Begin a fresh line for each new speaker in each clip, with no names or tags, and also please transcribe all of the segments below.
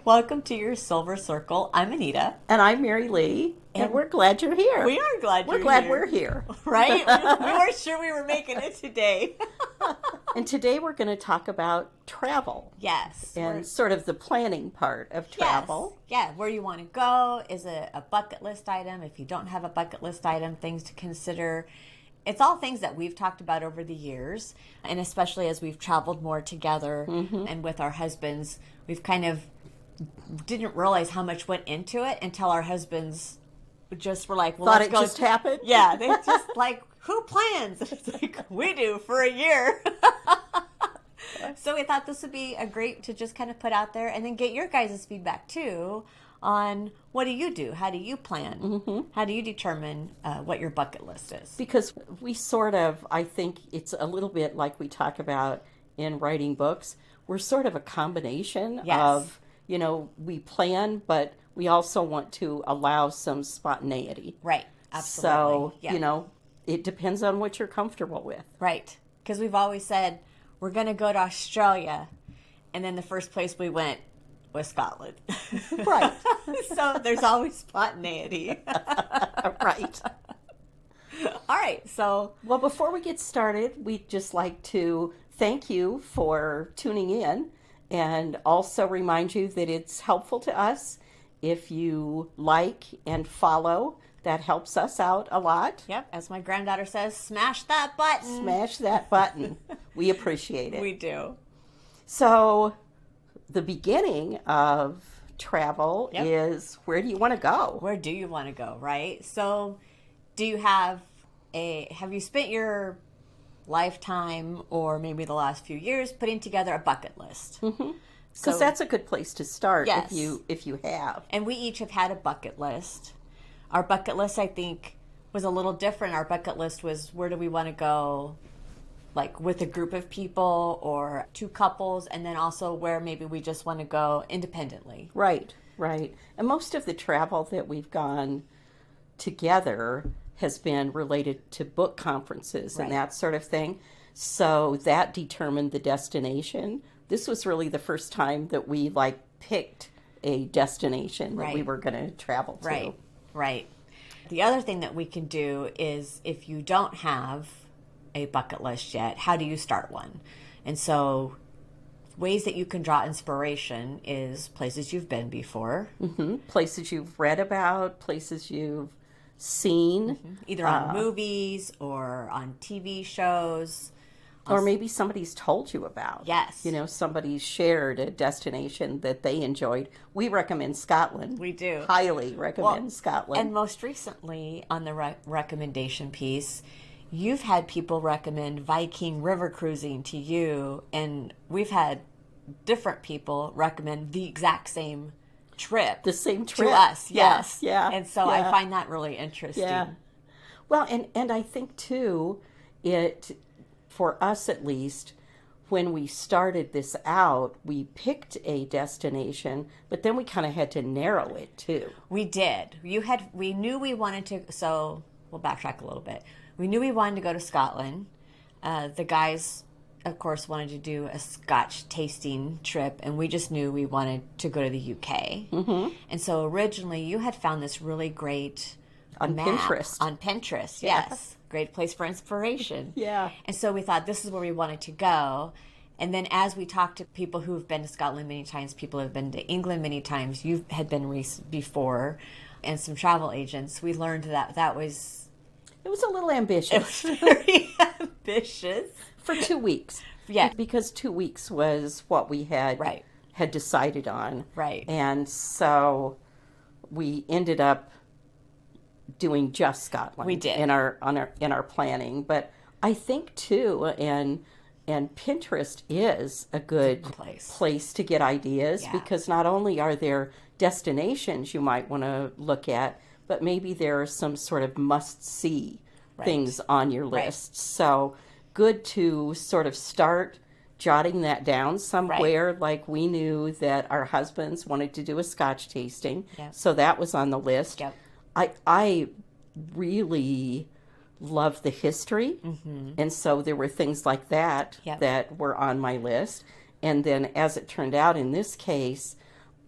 welcome to your Silver Circle. I'm Anita.
And I'm Mary Lee, and we're glad you're here.
We are glad you're here.
We're glad we're here.
Right? We weren't sure we were making it today.
And today we're going to talk about travel.
Yes.
And sort of the planning part of travel.
Yes. Yeah, where you want to go. Is it a bucket list item? If you don't have a bucket list item, things to consider. It's all things that we've talked about over the years, and especially as we've traveled more together and with our husbands, we've kind of didn't realize how much went into it until our husbands just were like, well,
Thought
let's
it
go.
just happened?
Yeah, they just like, who plans? It's like, we do for a year. So we thought this would be a great to just kind of put out there and then get your guys' feedback too on what do you do? How do you plan? How do you determine what your bucket list is?
Because we sort of, I think it's a little bit like we talk about in writing books. We're sort of a combination of, we plan, but we also want to allow some spontaneity.
Right, absolutely.
So, it depends on what you're comfortable with.
Right, because we've always said, we're going to go to Australia, and then the first place we went was Scotland.
Right.
So there's always spontaneity.
Right.
All right, so.
Well, before we get started, we'd just like to thank you for tuning in and also remind you that it's helpful to us if you like and follow. That helps us out a lot.
Yep, as my granddaughter says, smash that button.
Smash that button. We appreciate it.
We do.
So the beginning of travel is, where do you want to go?
Where do you want to go, right? So do you have you spent your lifetime or maybe the last few years putting together a bucket list?
Because that's a good place to start if you have.
And we each have had a bucket list. Our bucket list, I think, was a little different. Our bucket list was, where do we want to go, like with a group of people or two couples, and then also where maybe we just want to go independently.
Right. And most of the travel that we've gone together has been related to book conferences and that sort of thing. So that determined the destination. This was really the first time that we picked a destination that we were going to travel to.
Right. The other thing that we can do is, if you don't have a bucket list yet, how do you start one? And so ways that you can draw inspiration is places you've been before.
Places you've read about, places you've seen.
Either on movies or on TV shows.
Or maybe somebody's told you about.
Yes.
Somebody's shared a destination that they enjoyed. We recommend Scotland.
We do.
Highly recommend Scotland.
And most recently, on the recommendation piece, you've had people recommend Viking river cruising to you, and we've had different people recommend the exact same trip.
The same trip.
To us, yes.
Yeah.
And so I find that really interesting.
Yeah. Well, and I think, too, for us at least, when we started this out, we picked a destination, but then we kind of had to narrow it too.
We did. We knew we wanted to, so we'll backtrack a little bit. We knew we wanted to go to Scotland. The guys, of course, wanted to do a Scotch tasting trip, and we just knew we wanted to go to the UK. And so originally you had found this really great map
Pinterest.
On Pinterest, yes. Great place for inspiration.
Yeah.
And so we thought this is where we wanted to go. And then as we talked to people who have been to Scotland many times, people who have been to England many times, you had been before, and some travel agents, we learned that was...
It was a little ambitious.
It was very ambitious.
For 2 weeks.
Yeah.
Because 2 weeks was what we had decided on.
Right.
And so we ended up doing just Scotland.
We did.
in our planning. But I think too, and Pinterest is a good place to get ideas, because not only are there destinations you might want to look at, but maybe there are some sort of must-see things on your list. So good to sort of start jotting that down somewhere. Like we knew that our husbands wanted to do a Scotch tasting, so that was on the list. I really love the history, and so there were things like that that were on my list. And then, as it turned out in this case,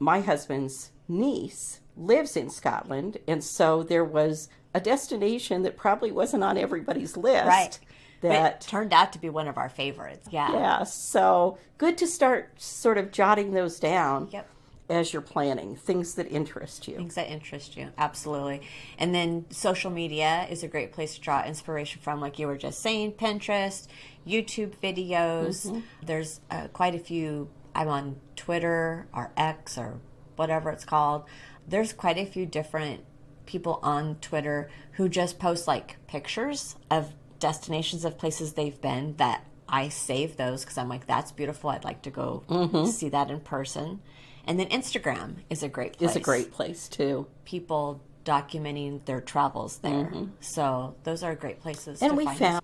my husband's niece lives in Scotland, and so there was a destination that probably wasn't on everybody's list.
Right.
That
it turned out to be one of our favorites. Yeah.
Yeah. So good to start sort of jotting those down.
Yep.
As you're planning, things that interest you.
Things that interest you, absolutely. And then social media is a great place to draw inspiration from, like you were just saying, Pinterest, YouTube videos. Mm-hmm. There's quite a few. I'm on Twitter or X or whatever it's called. There's quite a few different people on Twitter who just post like pictures of destinations of places they've been that I save those because I'm like, that's beautiful. I'd like to go see that in person. And then Instagram is a great place.
It's a great place, too.
People documenting their travels there. Mm-hmm. So those are great places
and
to
we
find
found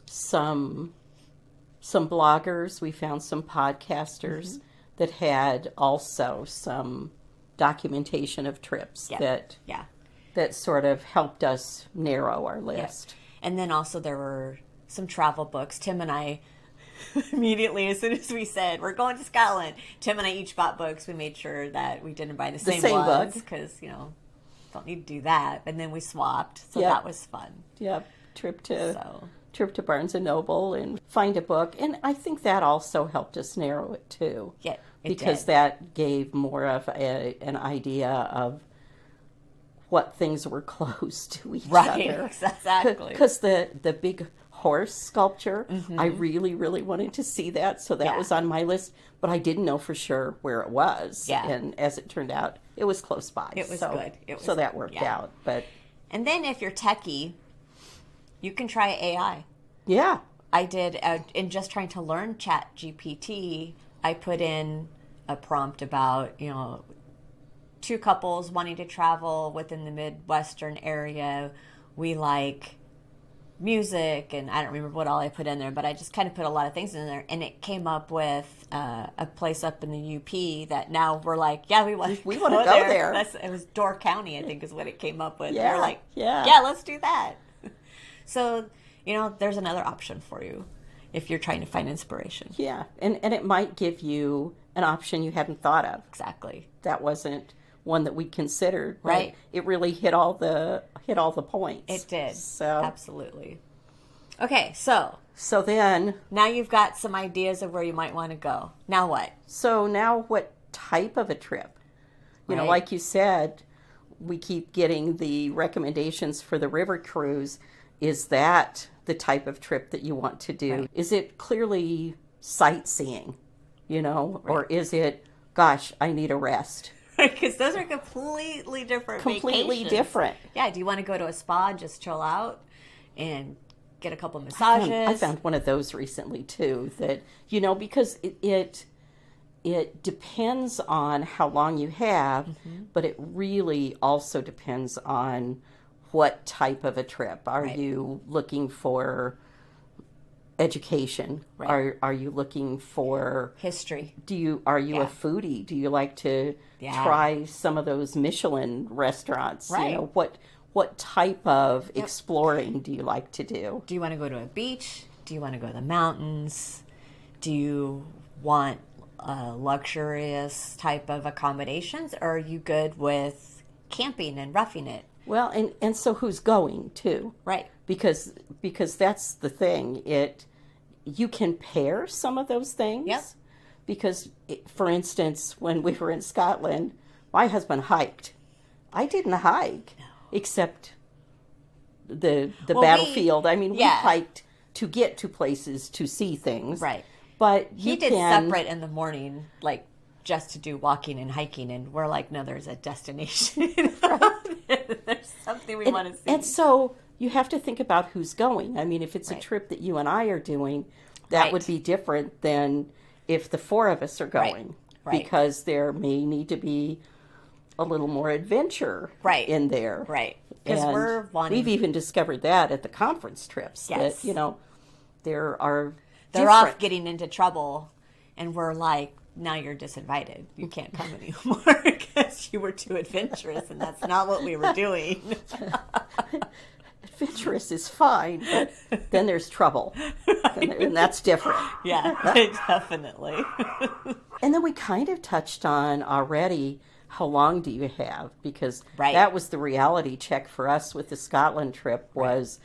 some bloggers. We found some podcasters that had also some documentation of trips that sort of helped us narrow our list.
Yeah. And then also there were some travel books. Tim and I immediately, as soon as we said we're going to Scotland, Tim and I each bought books. We made sure that we didn't buy the same ones because don't need to do that. And then we swapped, so that was fun.
Yep, trip to Barnes and Noble and find a book, and I think that also helped us narrow it too.
Yeah,
because that gave more of an idea of what things were close to each other.
Exactly.
Because the big horse sculpture, I really, really wanted to see that, so that was on my list, but I didn't know for sure where it was.
Yeah.
And as it turned out, it was close by.
It was good.
So that worked out.
And then if you're techie, you can try AI.
Yeah.
I did, in just trying to learn ChatGPT, I put in a prompt about, two couples wanting to travel within the Midwestern area. We like music, and I don't remember what all I put in there, but I just kind of put a lot of things in there, and it came up with a place up in the UP that now we're like, we want to go there. It was Door County, I think, is what it came up with.
Yeah,
we're like,
yeah,
let's do that. So, there's another option for you if you're trying to find inspiration.
Yeah, and it might give you an option you hadn't thought of.
Exactly.
That wasn't one that we considered.
Right.
It really hit all the points.
It did.
So
absolutely. Okay, so
then
now you've got some ideas of where you might want to go. Now what?
So now what type of a trip? Like you said, we keep getting the recommendations for the river cruise. Is that the type of trip that you want to do? Right. Is it clearly sightseeing, or is it, gosh, I need a rest?
Because those are completely different vacations.
Different.
Yeah, do you want to go to a spa and just chill out and get a couple massages?
I found one of those recently, too, that, because it depends on how long you have, but it really also depends on what type of a trip. Are you looking for education?
Right.
Are you looking for
history?
Are you a foodie? Do you like to try some of those Michelin restaurants?
Right.
What type of exploring do you like to do?
Do you want to go to a beach? Do you want to go to the mountains? Do you want a luxurious type of accommodations? Or are you good with camping and roughing it?
Well, and so who's going too?
Right.
Because that's the thing. You can pair some of those things.
Yep.
Because, for instance, when we were in Scotland, my husband hiked. I didn't hike, except the battlefield. We hiked to get to places to see things.
Right.
But
he did separate in the morning, like just to do walking and hiking, and we're like, no, there's a destination. There's something we want to see.
And so you have to think about who's going. If it's a trip that you and I are doing, that would be different than if the four of us are going. Right. Because there may need to be a little more adventure in there.
Right. Because
we've even discovered that at the conference trips.
Yes.
That, they're
off getting into trouble, and we're like, now you're disinvited. You can't come anymore because you were too adventurous, and that's not what we were doing.
Adventurous is fine, but then there's trouble, and that's different.
Yeah, definitely.
And then we kind of touched on already, how long do you have? Because
Right.
that was the reality check for us with the Scotland trip, was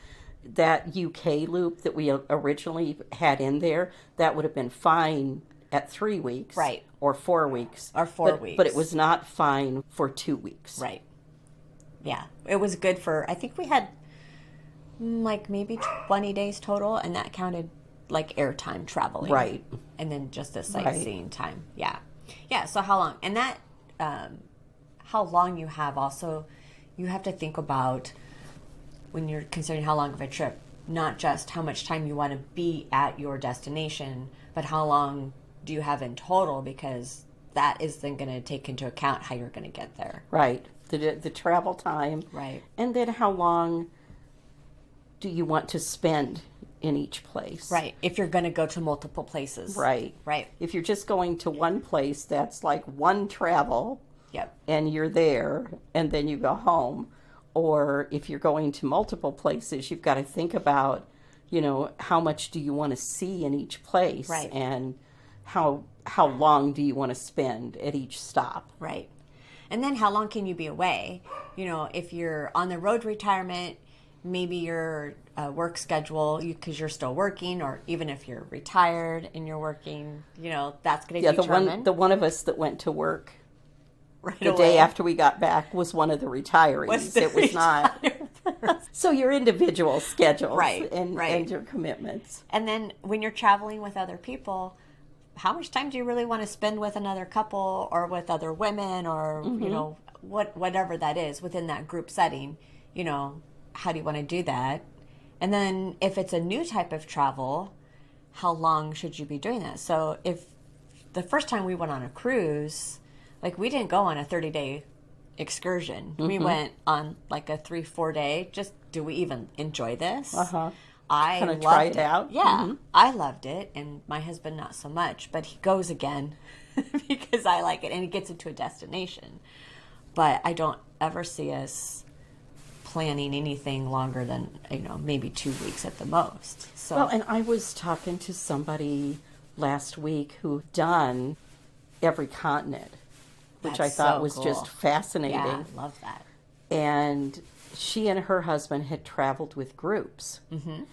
that UK loop that we originally had in there, that would have been fine at 3 weeks.
Right.
Or 4 weeks.
Or 4 weeks.
But it was not fine for 2 weeks.
Right. Yeah. It was good for, I think we had like maybe 20 days total, and that counted like airtime traveling.
Right.
And then just the sightseeing time. Yeah. Yeah. So how long? And that, how long you have also, you have to think about when you're considering how long of a trip, not just how much time you want to be at your destination, but how long do you have in total, because that is then going to take into account how you're going to get there.
Right. The travel time.
Right.
And then how long do you want to spend in each place?
Right. If you're going to go to multiple places.
Right.
Right.
If you're just going to one place, that's like one travel.
Yep.
And you're there and then you go home. Or if you're going to multiple places, you've got to think about, how much do you want to see in each place?
Right.
And how long do you want to spend at each stop?
Right. And then how long can you be away? If you're on the road retirement, maybe your work schedule, because you're still working, or even if you're retired and you're working, that's going to determine.
The one of us that went to work
right
the
away.
Day after we got back was one of the retirees. It was not. So your individual schedules and your commitments.
And then when you're traveling with other people, how much time do you really want to spend with another couple or with other women, or, whatever that is within that group setting? How do you want to do that? And then if it's a new type of travel, how long should you be doing that? So if the first time we went on a cruise, like, we didn't go on a 30-day excursion. Mm-hmm. We went on like a 3-4 day. Just, do we even enjoy this? I
kind of try it out.
Yeah,
mm-hmm.
I loved it, and my husband not so much. But he goes again because I like it, and he gets into a destination. But I don't ever see us planning anything longer than maybe 2 weeks at the most. So,
well, and I was talking to somebody last week who done every continent, which I thought was
cool.
just fascinating.
Yeah, I love that.
And she and her husband had traveled with groups.
Mm-hmm.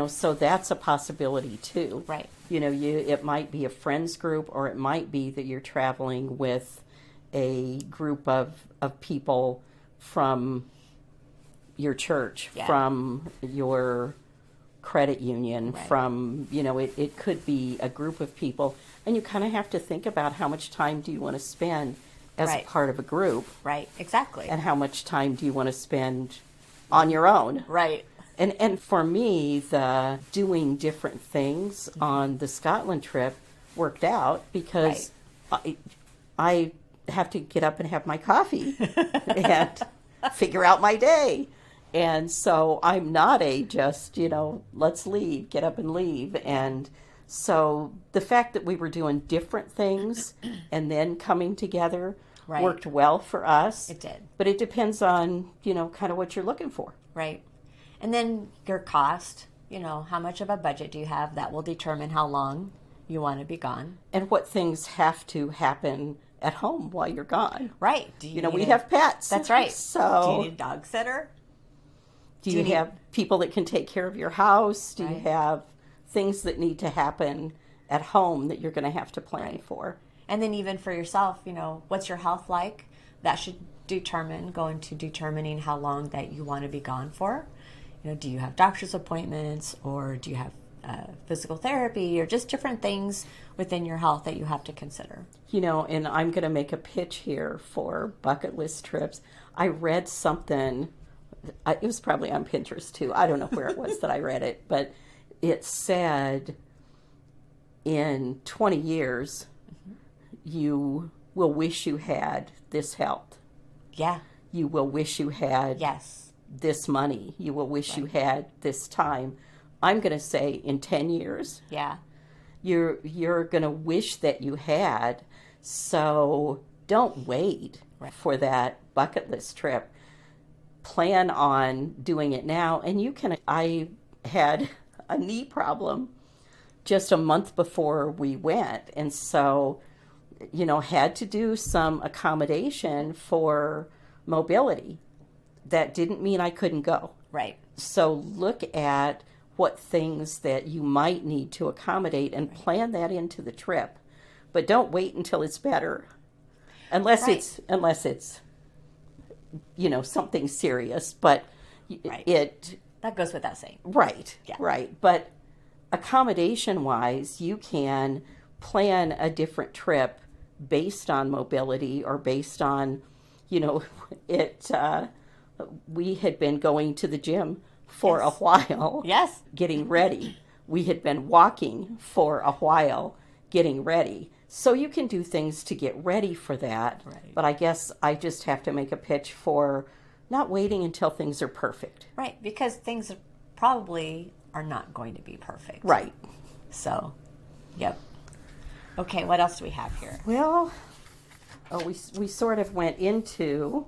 So that's a possibility too.
Right.
It might be a friends group, or it might be that you're traveling with a group of people from your church, from your credit union, from, it could be a group of people. And you kind of have to think about how much time do you want to spend as a part of a group.
Right, exactly.
And how much time do you want to spend on your own.
Right.
And for me, the doing different things on the Scotland trip worked out because I have to get up and have my coffee and figure out my day. And so I'm not just, let's leave, get up and leave. And so the fact that we were doing different things and then coming together worked well for us.
It did.
But it depends on, kind of what you're looking for.
Right. And then your cost, how much of a budget do you have? That will determine how long you want to be gone.
And what things have to happen at home while you're gone.
Right.
We have pets.
That's right.
So
do you need a dog sitter?
Do you have people that can take care of your house? Do you have things that need to happen at home that you're going to have to plan for?
And then even for yourself, what's your health like? That should go into determining how long that you want to be gone for. Do you have doctor's appointments, or do you have physical therapy, or just different things within your health that you have to consider?
And I'm going to make a pitch here for bucket list trips. I read something, it was probably on Pinterest too. I don't know where it was that I read it, but it said in 20 years, you will wish you had this health.
Yeah.
You will wish you had this money. You will wish you had this time. I'm going to say in 10 years.
Yeah.
You're going to wish that you had. So don't wait for that bucket list trip. Plan on doing it now. And I had a knee problem just a month before we went. And so had to do some accommodation for mobility. That didn't mean I couldn't go.
Right.
So look at what things that you might need to accommodate and plan that into the trip. But don't wait until it's better. Unless it's something serious, but
that goes without saying.
Right.
Yeah.
Right. But accommodation wise, you can plan a different trip based on mobility or based on, we had been going to the gym for a while.
Yes.
Getting ready. We had been walking for a while, getting ready. So you can do things to get ready for that.
Right.
But I guess I just have to make a pitch for not waiting until things are perfect.
Right. Because things probably are not going to be perfect.
Right.
So, yep. Okay, what else do we have here?
Well, we sort of went into,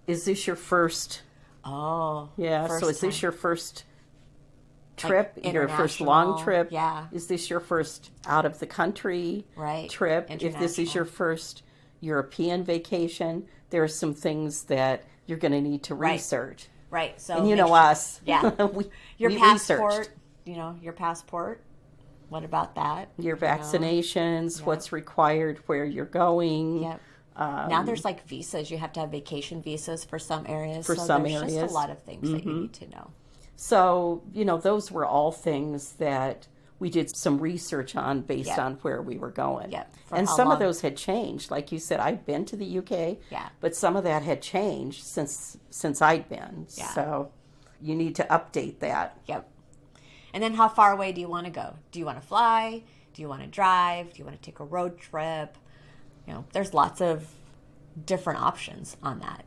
is this your first?
Oh.
Yeah,
first
so is this
time.
your first trip,
Like
your first long trip?
Yeah.
Is this your first out of the country trip? If this is your first European vacation, there are some things that you're going to need to research.
Right. So
and us.
Yeah.
we
passport,
researched.
Your passport. What about that?
Your vaccinations, what's required, where you're going.
Yep. Now there's like visas. You have to have vacation visas for some areas.
For some areas.
Just a lot of things that you need to know.
So, those were all things that we did some research on based on where we were going.
Yep.
And some of those had changed. Like you said, I'd been to the UK, but some of that had changed since I'd been.
Yeah.
So you need to update that.
Yep. And then how far away do you want to go? Do you want to fly? Do you want to drive? Do you want to take a road trip? There's lots of different options on that.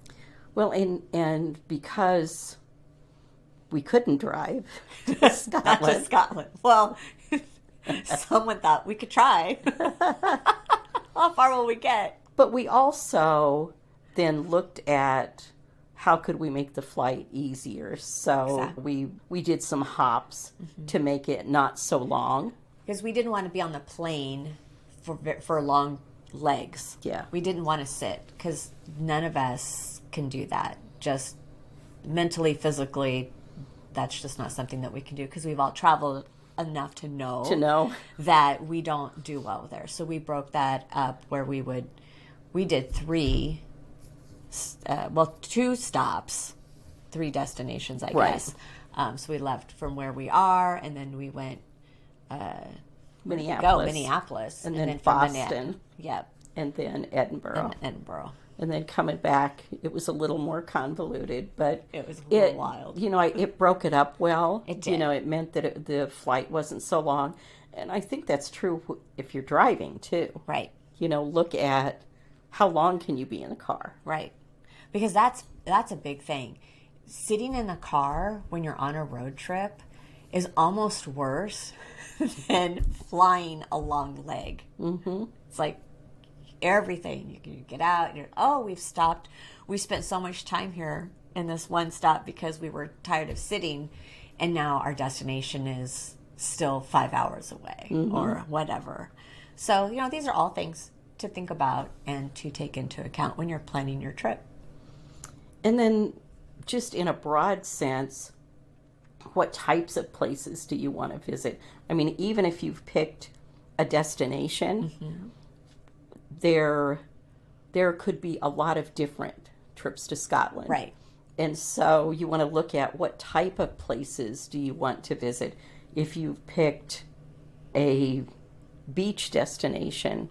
Well, and because we couldn't drive to Scotland.
Not to Scotland. Well, someone thought we could try. How far will we get?
But we also then looked at how could we make the flight easier. So we did some hops to make it not so long.
Because we didn't want to be on the plane for long legs.
Yeah.
We didn't want to sit because none of us can do that. Just mentally, physically, that's just not something that we can do because we've all traveled enough to know that we don't do well there. So we broke that up where we did 2 stops, 3 destinations, I guess. So we left from where we are, and then we went Minneapolis,
and then
from
Boston,
yep,
and then Edinburgh,
and
then coming back. It was a little more convoluted, but
it was a little wild.
It broke it up well.
It did.
It meant that the flight wasn't so long, and I think that's true if you're driving too.
Right.
Look at how long can you be in a car.
Right. Because that's a big thing. Sitting in a car when you're on a road trip is almost worse than flying a long leg. Mm-hmm. It's like everything. You get out, we've stopped. We spent so much time here in this one stop because we were tired of sitting, and now our destination is still 5 hours away or whatever. So, these are all things to think about and to take into account when you're planning your trip.
And then just in a broad sense, what types of places do you want to visit? I mean, even if you've picked a destination, there could be a lot of different trips to Scotland.
Right.
And so you want to look at what type of places do you want to visit. If you've picked a beach destination,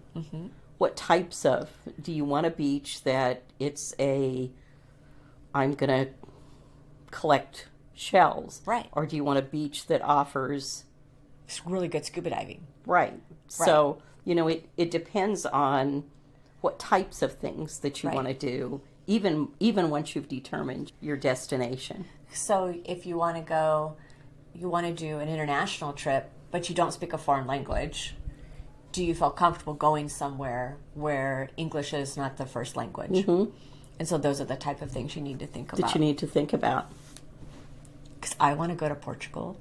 what types of, do you want a beach that it's I'm going to collect shells?
Right.
Or do you want a beach that offers
really good scuba diving?
Right. So, it depends on what types of things that you want to do, even once you've determined your destination.
So if you want to do an international trip, but you don't speak a foreign language, do you feel comfortable going somewhere where English is not the first language? And so those are the type of things you need to think about.
That you need to think about.
Because I want to go to Portugal.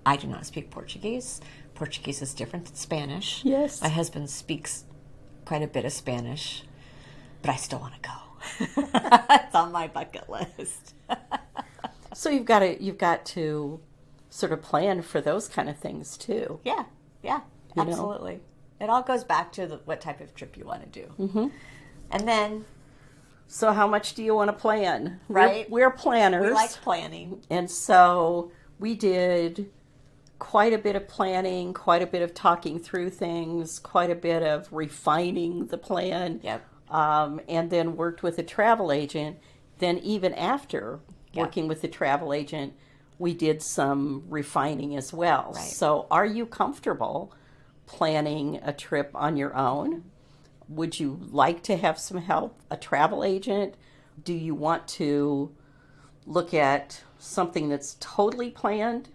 I do not speak Portuguese. Portuguese is different than Spanish.
Yes.
My husband speaks quite a bit of Spanish, but I still want to go. It's on my bucket list.
So you've got to sort of plan for those kind of things too.
Yeah, absolutely. It all goes back to what type of trip you want to do. Mm-hmm. And then...
So how much do you want to plan?
Right.
We're planners.
We like planning.
And so we did quite a bit of planning, quite a bit of talking through things, quite a bit of refining the plan.
Yep.
And then worked with a travel agent. Then even after working with the travel agent, we did some refining as well.
Right.
So are you comfortable planning a trip on your own? Would you like to have some help, a travel agent? Do you want to look at something that's totally planned?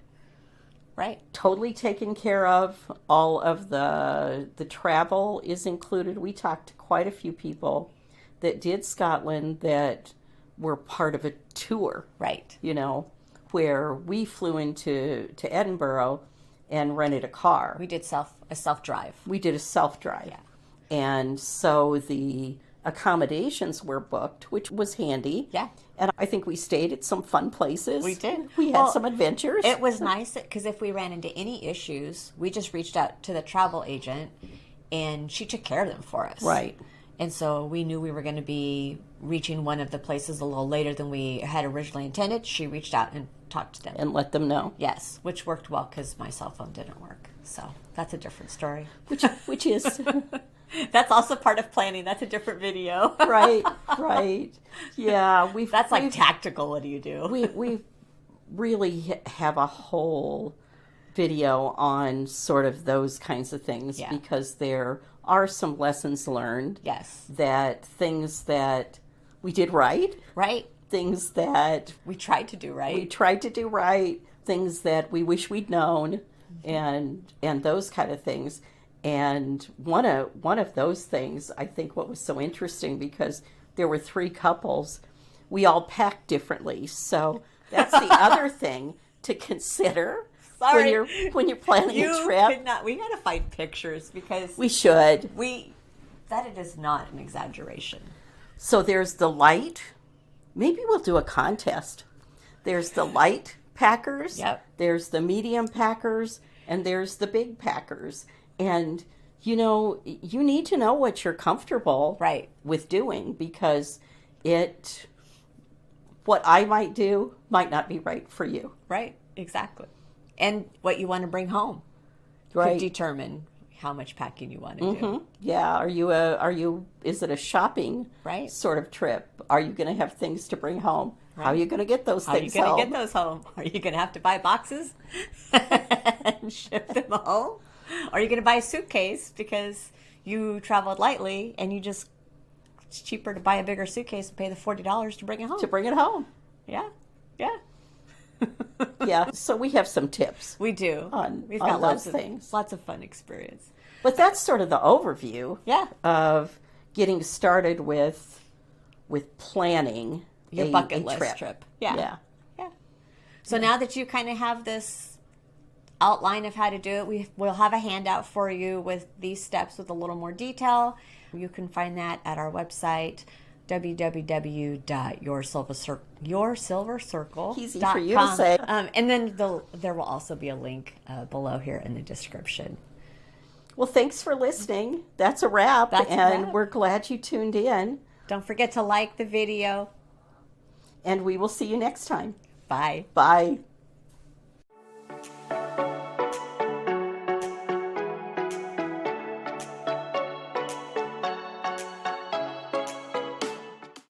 Right.
Totally taken care of. All of the travel is included. We talked to quite a few people that did Scotland that were part of a tour.
Right.
Where we flew into Edinburgh and rented a car.
We did a self-drive.
We did a self-drive.
Yeah.
And so the accommodations were booked, which was handy.
Yeah.
And I think we stayed at some fun places.
We did.
We had some adventures.
It was nice because if we ran into any issues, we just reached out to the travel agent and she took care of them for us.
Right.
And so we knew we were going to be reaching one of the places a little later than we had originally intended. She reached out and talked to them.
And let them know.
Yes, which worked well because my cell phone didn't work. So that's a different story.
Which is...
That's also part of planning. That's a different video.
Right. Yeah.
That's like tactical. What do you do?
We really have a whole video on sort of those kinds of things because there are some lessons learned.
Yes.
That things that we did right.
Right.
Things that
we tried to do right.
Things that we wish we'd known, and those kind of things. And one of those things, I think what was so interesting, because there were 3 couples, we all packed differently. So that's the other thing to consider.
Sorry.
when you're planning a trip.
We got to find pictures because
we should.
That it is not an exaggeration.
So there's the light. Maybe we'll do a contest. There's the light packers.
Yep.
There's the medium packers, and there's the big packers. And, you need to know what you're comfortable with doing, because what I might do might not be right for you.
Right, exactly. And what you want to bring home could determine how much packing you want to do.
Yeah, is it a shopping sort of trip? Are you going to have things to bring home? Right. How are you going to get those things home?
How are you going to get those home? Are you going to have to buy boxes and ship them home? Or are you going to buy a suitcase because you traveled lightly and it's cheaper to buy a bigger suitcase and pay the $40 to bring it home?
To bring it home.
Yeah.
Yeah, so we have some tips.
We do.
We've got lots of things.
Lots of fun experience.
But that's sort of the overview of getting started with planning
your bucket list trip.
Yeah.
So now that you kind of have this outline of how to do it, we'll have a handout for you with these steps with a little more detail. You can find that at our website, www.yoursilvercircle.com.
Easy for you to say.
And then there will also be a link below here in the description.
Well, thanks for listening. That's a wrap. We're glad you tuned in.
Don't forget to like the video.
And we will see you next time.
Bye.
Bye.